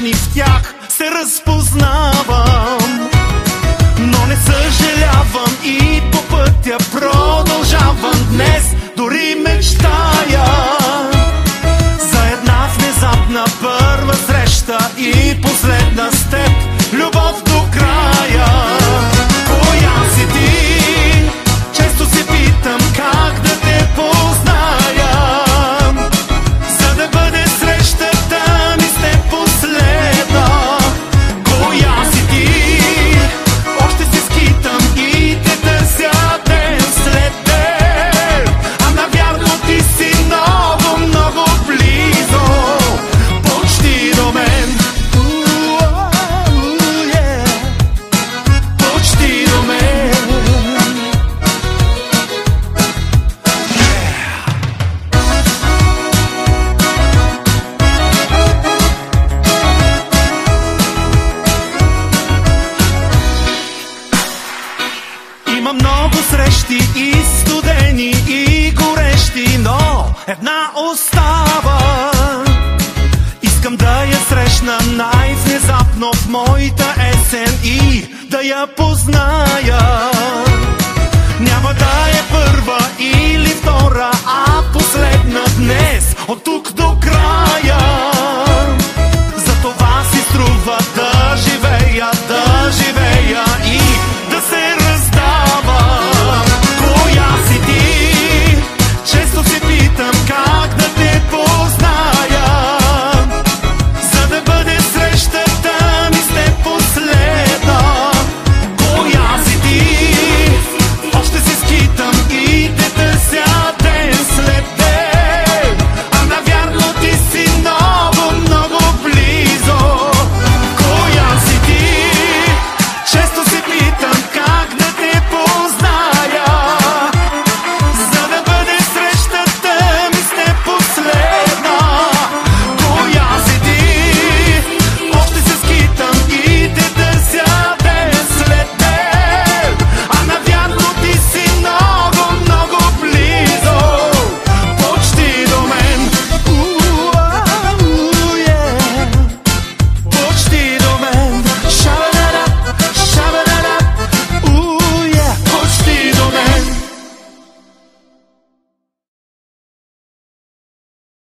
страшни, в тях се разпознавам. Но не съжалявам и по пътя продължавам днес. Дори мечтая за една внезапна първа среща и последна с теб, любов до края. Коя си ти? Често се питам как да те позная, за да бъде срещата ми с теб последна. Коя си ти? Още се скитам и те търся ден след ден, а навярно ти си много, много близо, почти до мен. Почти до мен. Има много срещи и студени и горещи, но една остава. Искам да я срещна най-внезапно в моята есен и да я позная. Няма да е първа или втора, а последна днес, от тук до края.